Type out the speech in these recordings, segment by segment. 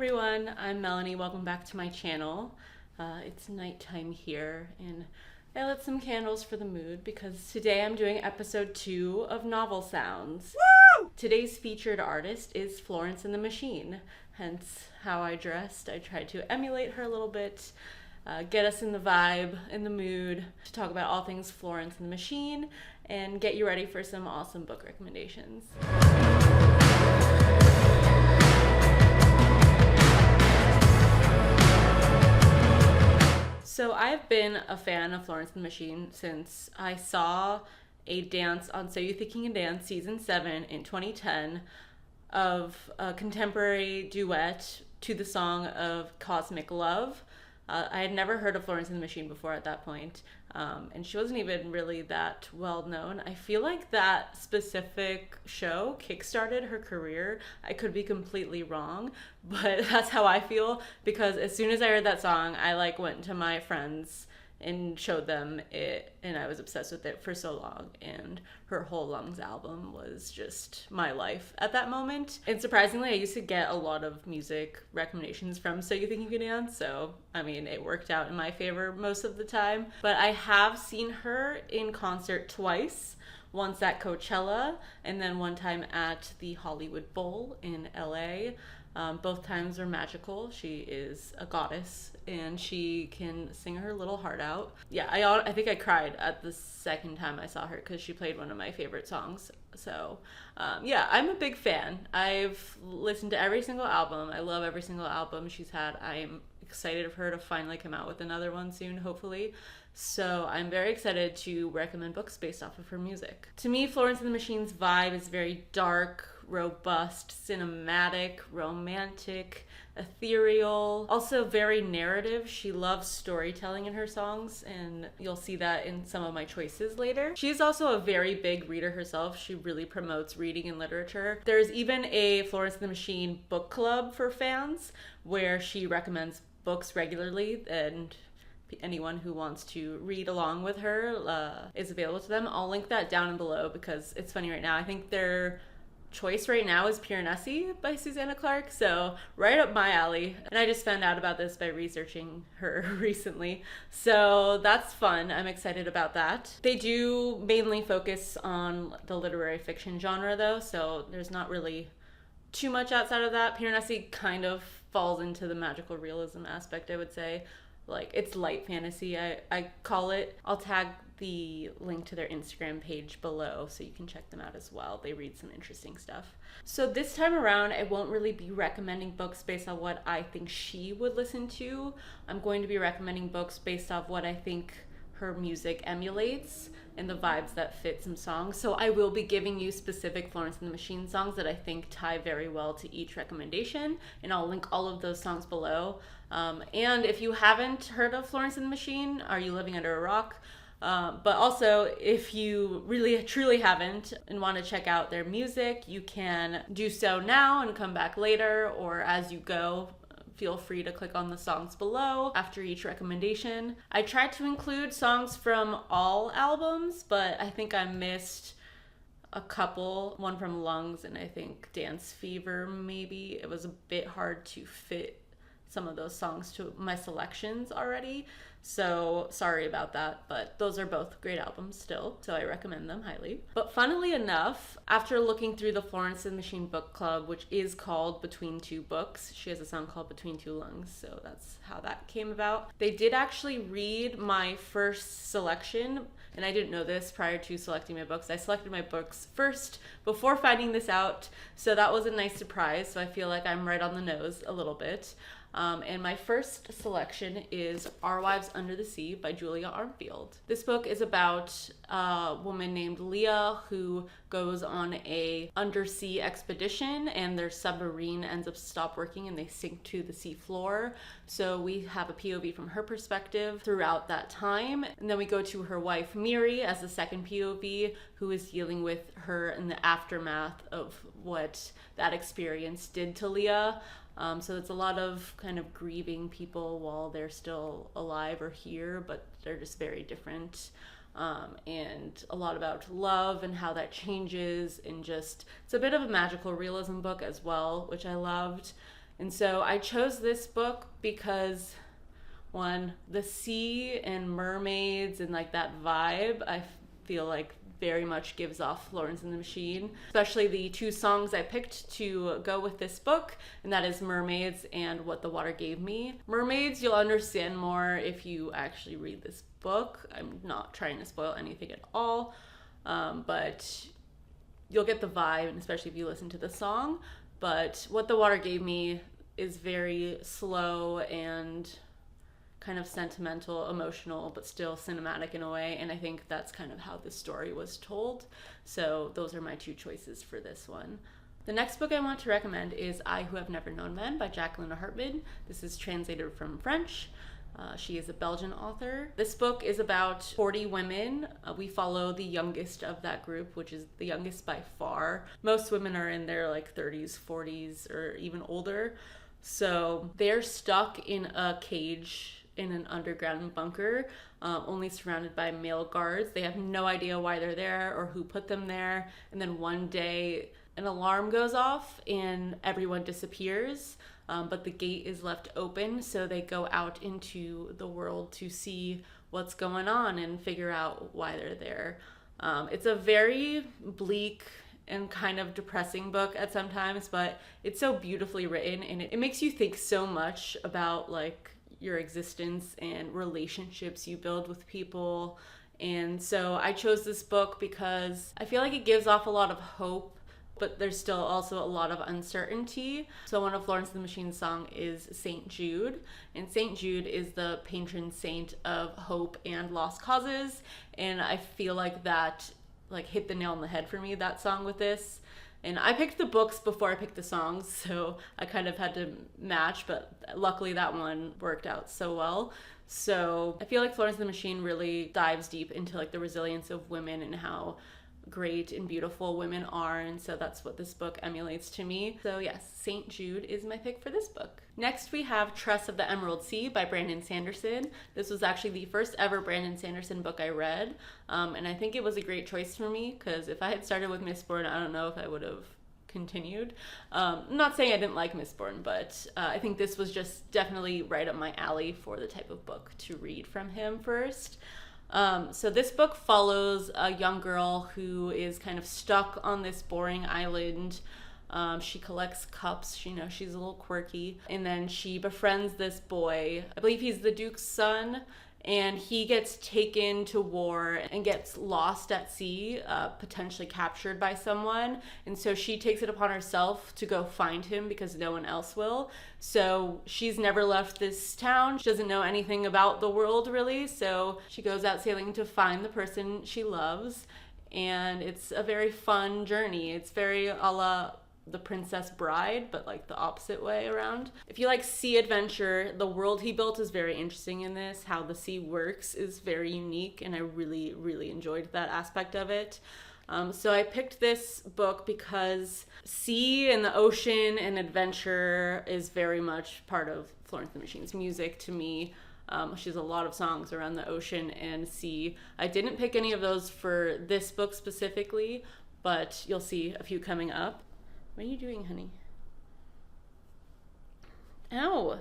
everyone, I'm Melanie. Welcome back to my channel. It's nighttime here and I lit some candles for the mood because today I'm doing episode 2 of Novel Sounds. Woo! Today's featured artist is Florence and the Machine, hence how I dressed. I tried to emulate her a little bit, get us in the vibe, in the mood, to talk about all things Florence and the Machine and get you ready for some awesome book recommendations. So I've been a fan of Florence and the Machine since I saw a dance on So You Think You Can Dance season 7 in 2010 of a contemporary duet to the song of Cosmic Love. I had never heard of Florence and the Machine before at that point, and she wasn't even really that well known. I feel like that specific show kickstarted her career. I could be completely wrong, but that's how I feel, because as soon as I heard that song, I went to my friends and showed them it, and I was obsessed with it for so long, and her whole Lungs album was just my life at that moment. And surprisingly, I used to get a lot of music recommendations from So You Think You Can Dance, so I mean, it worked out in my favor most of the time. But I have seen her in concert twice, once at Coachella, and then one time at the Hollywood Bowl in LA. Both times were magical. She is a goddess and she can sing her little heart out. Yeah, I think I cried at the second time I saw her because she played one of my favorite songs. So yeah, I'm a big fan. I've listened to every single album. I love every single album she's had. I'm excited for her to finally come out with another one soon, hopefully. So I'm very excited to recommend books based off of her music. To me, Florence and the Machine's vibe is very dark, robust, cinematic, romantic, ethereal, also very narrative. She loves storytelling in her songs, and you'll see that in some of my choices later. She's also a very big reader herself. She really promotes reading and literature. There's even a Florence and the Machine book club for fans where she recommends books regularly, and anyone who wants to read along with her is available to them. I'll link that down below because it's funny right now. I think their choice right now is Piranesi by Susanna Clark, so right up my alley. And I just found out about this by researching her recently, so that's fun. I'm excited about that. They do mainly focus on the literary fiction genre though, so there's not really too much outside of that. Piranesi kind of falls into the magical realism aspect, I would say. Like, it's light fantasy, I call it. I'll tag the link to their Instagram page below so you can check them out as well. They read some interesting stuff. So this time around, I won't really be recommending books based on what I think she would listen to. I'm going to be recommending books based off what I think her music emulates and the vibes that fit some songs. So I will be giving you specific Florence and the Machine songs that I think tie very well to each recommendation, and I'll link all of those songs below. And if you haven't heard of Florence and the Machine, are you living under a rock? But also, if you really truly haven't and want to check out their music, you can do so now and come back later, or as you go. Feel free to click on the songs below after each recommendation. I tried to include songs from all albums, but I think I missed a couple. One from Lungs and I think Dance Fever maybe. It was a bit hard to fit some of those songs to my selections already, so sorry about that, but those are both great albums still, so I recommend them highly. But funnily enough, after looking through the Florence and the Machine book club, which is called Between Two Books, she has a song called Between Two Lungs, so that's how that came about. They did actually read my first selection, and I didn't know this prior to selecting my books. I selected my books first before finding this out, so that was a nice surprise, so I feel like I'm right on the nose a little bit. And my first selection is Our Wives Under the Sea by Julia Armfield. This book is about a woman named Leah who goes on a undersea expedition and their submarine ends up stop working and they sink to the sea floor. So we have a POV from her perspective throughout that time. And then we go to her wife Miri as the second POV, who is dealing with her in the aftermath of what that experience did to Leah. So it's a lot of kind of grieving people while they're still alive or here, but they're just very different. And a lot about love and how that changes, and just, it's a bit of a magical realism book as well, which I loved. And so I chose this book because, one, the sea and mermaids and like that vibe, I feel like very much gives off Florence and the Machine, especially the two songs I picked to go with this book, and that is Mermaids and What the Water Gave Me. Mermaids you'll understand more if you actually read this book. I'm not trying to spoil anything at all, but you'll get the vibe, and especially if you listen to the song. But What the Water Gave Me is very slow and kind of sentimental, emotional, but still cinematic in a way, and I think that's kind of how this story was told. So those are my two choices for this one. The next book I want to recommend is I Who Have Never Known Men by Jacqueline Harpman. This is translated from French. She is a Belgian author. This book is about 40 women. We follow the youngest of that group, which is the youngest by far. Most women are in their like 30s, 40s, or even older. So they're stuck in a cage in an underground bunker, only surrounded by male guards. They have no idea why they're there or who put them there. And then one day an alarm goes off and everyone disappears, but the gate is left open, so they go out into the world to see what's going on and figure out why they're there. It's a very bleak and kind of depressing book at sometimes, but it's so beautifully written, and it makes you think so much about like your existence and relationships you build with people. And so I chose this book because I feel like it gives off a lot of hope, but there's still also a lot of uncertainty. So one of Florence and the Machine's song is St. Jude, and St. Jude is the patron saint of hope and lost causes, and I feel like that like hit the nail on the head for me, that song with this. And I picked the books before I picked the songs, so I kind of had to match, but luckily that one worked out so well. So I feel like Florence and the Machine really dives deep into like the resilience of women and how great and beautiful women are, and so that's what this book emulates to me. So yes, St. Jude is my pick for this book. Next we have Tress of the Emerald Sea by Brandon Sanderson. This was actually the first ever Brandon Sanderson book I read, and I think it was a great choice for me, because if I had started with Mistborn, I don't know if I would have continued. I'm not saying I didn't like Mistborn, but I think this was just definitely right up my alley for the type of book to read from him first. So this book follows a young girl who is kind of stuck on this boring island. She collects cups. She's a little quirky. And then she befriends this boy. I believe he's the Duke's son. And he gets taken to war and gets lost at sea, potentially captured by someone. And so she takes it upon herself to go find him because no one else will. So she's never left this town. She doesn't know anything about the world really. So she goes out sailing to find the person she loves. And it's a very fun journey. It's very a la The Princess Bride, but like the opposite way around. If you like sea adventure, the world he built is very interesting in this. How the sea works is very unique, and I really, really enjoyed that aspect of it. So I picked this book because sea and the ocean and adventure is very much part of Florence and the Machine's music to me. She has a lot of songs around the ocean and sea. I didn't pick any of those for this book specifically, but you'll see a few coming up. What are you doing, honey? Ow!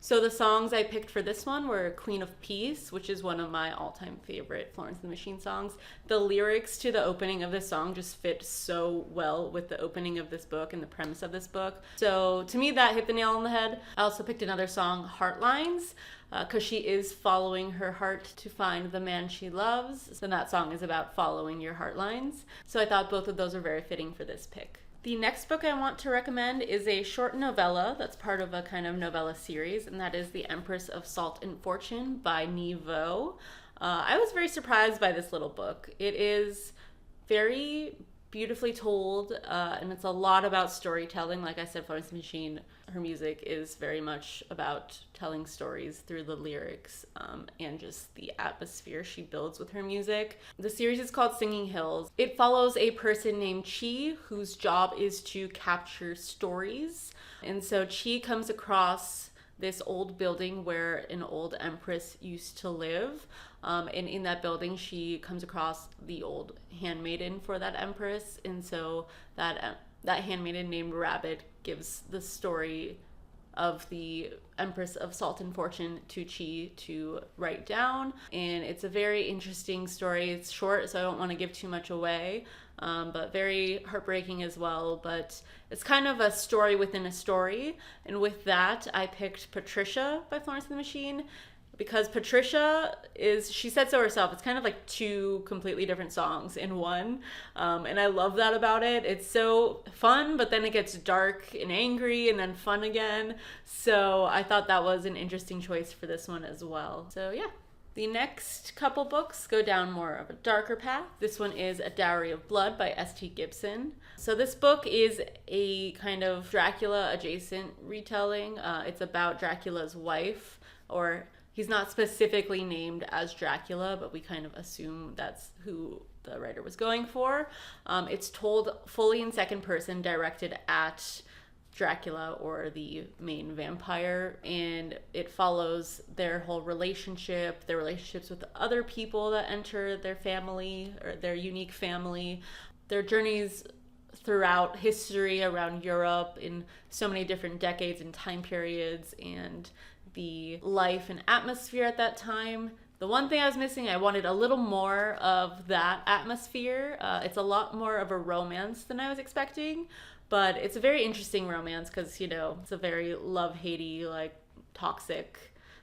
So the songs I picked for this one were Queen of Peace, which is one of my all-time favorite Florence and the Machine songs. The lyrics to the opening of this song just fit so well with the opening of this book and the premise of this book. So to me, that hit the nail on the head. I also picked another song, Heartlines, because she is following her heart to find the man she loves. So that song is about following your heart lines. So I thought both of those are very fitting for this pick. The next book I want to recommend is a short novella that's part of a kind of novella series, and that is The Empress of Salt and Fortune by Nghi. I was very surprised by this little book. It is very beautifully told, and it's a lot about storytelling. Like I said, Florence and the Machine, her music is very much about telling stories through the lyrics, and just the atmosphere she builds with her music. The series is called Singing Hills. It follows a person named Nghi, whose job is to capture stories. And so Nghi comes across this old building where an old empress used to live. And in that building, she comes across the old handmaiden for that empress. And so that that handmaiden named Rabbit gives the story of the Empress of Salt and Fortune to Nghi to write down. And it's a very interesting story. It's short, so I don't want to give too much away, but very heartbreaking as well. But it's kind of a story within a story. And with that, I picked Patricia by Florence and the Machine, because Patricia is, she said so herself, it's kind of like two completely different songs in one. And I love that about it. It's so fun, but then it gets dark and angry and then fun again. So I thought that was an interesting choice for this one as well. So yeah. The next couple books go down more of a darker path. This one is A Dowry of Blood by S.T. Gibson. So this book is a kind of Dracula adjacent retelling. It's about Dracula's wife, or he's not specifically named as Dracula, but we kind of assume that's who the writer was going for. It's told fully in second person, directed at Dracula, or the main vampire, and it follows their whole relationship, their relationships with other people that enter their family, or their unique family, their journeys throughout history around Europe in so many different decades and time periods, and the life and atmosphere at that time. The one thing I was missing, I wanted a little more of that atmosphere. It's a lot more of a romance than I was expecting, but it's a very interesting romance because, you know, it's a very love-hatey, like, toxic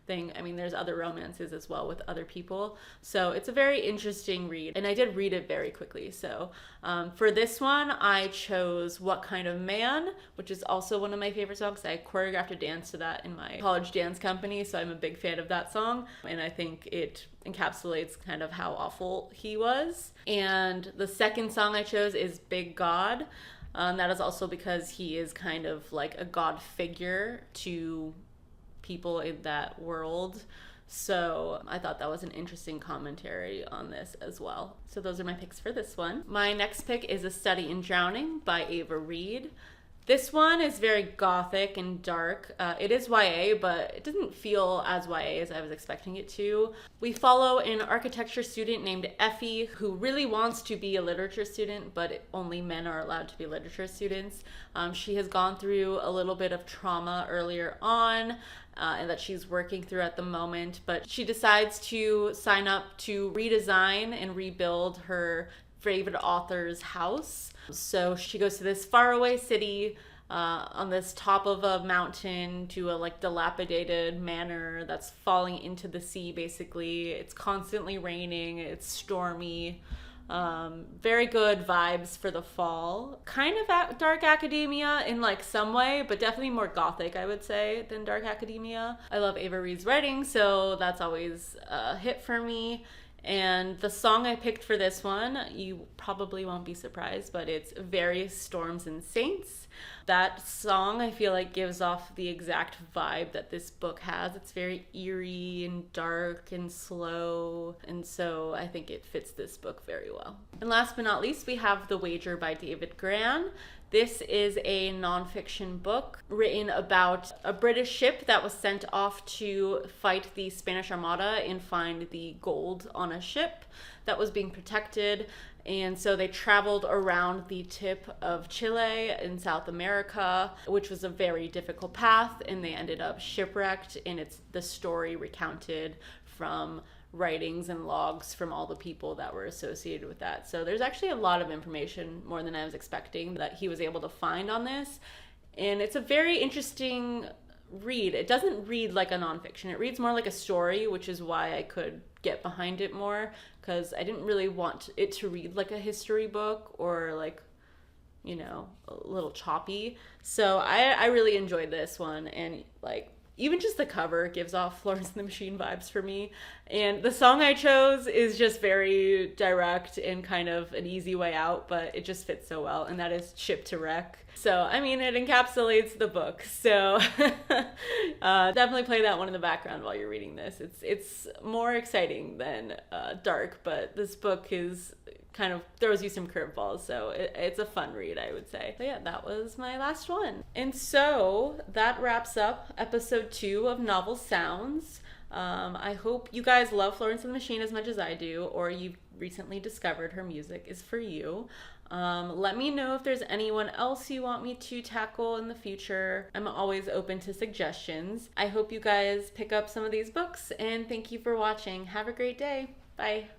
thing. I mean, there's other romances as well with other people. So it's a very interesting read, and I did read it very quickly. So for this one, I chose What Kind of Man, which is also one of my favorite songs. I choreographed a dance to that in my college dance company, so I'm a big fan of that song, and I think it encapsulates kind of how awful he was. And the second song I chose is Big God. That is also because he is kind of like a god figure to people in that world. So I thought that was an interesting commentary on this as well. So those are my picks for this one. My next pick is A Study in Drowning by Ava Reid. This one is very gothic and dark. It is YA, but it doesn't feel as YA as I was expecting it to. We follow an architecture student named Effie who really wants to be a literature student, but only men are allowed to be literature students. She has gone through a little bit of trauma earlier on, and that she's working through at the moment, but she decides to sign up to redesign and rebuild her favorite author's house. So she goes to this faraway city on this top of a mountain to a like dilapidated manor that's falling into the sea basically. It's constantly raining, it's stormy. Very good vibes for the fall. Kind of dark academia in like some way, but definitely more gothic, I would say, than dark academia. I love Ava Reid's writing, so that's always a hit for me. And the song I picked for this one, you probably won't be surprised, but it's Various Storms and Saints. That song, I feel like, gives off the exact vibe that this book has. It's very eerie and dark and slow, and so I think it fits this book very well. And last but not least, we have The Wager by David Grann. This is a nonfiction book written about a British ship that was sent off to fight the Spanish Armada and find the gold on a ship that was being protected. And so they traveled around the tip of Chile in South America, which was a very difficult path, and they ended up shipwrecked, and it's the story recounted from writings and logs from all the people that were associated with that. So there's actually a lot of information, more than I was expecting, that he was able to find on this. And it's a very interesting read. It doesn't read like a nonfiction. It reads more like a story, which is why I could get behind it more, because I didn't really want it to read like a history book or like, you know, a little choppy. So I really enjoyed this one, and like even just the cover gives off Florence and the Machine vibes for me. And the song I chose is just very direct and kind of an easy way out, but it just fits so well, and that is Ship to Wreck. So, I mean, it encapsulates the book. So definitely play that one in the background while you're reading this. It's more exciting than dark, but this book is kind of throws you some curveballs, so it's a fun read, I would say. So yeah, that was my last one. And so that wraps up episode 2 of Novel Sounds. I hope you guys love Florence and the Machine as much as I do, or you've recently discovered her music is for you. Let me know if there's anyone else you want me to tackle in the future. I'm always open to suggestions. I hope you guys pick up some of these books, and thank you for watching. Have a great day. Bye.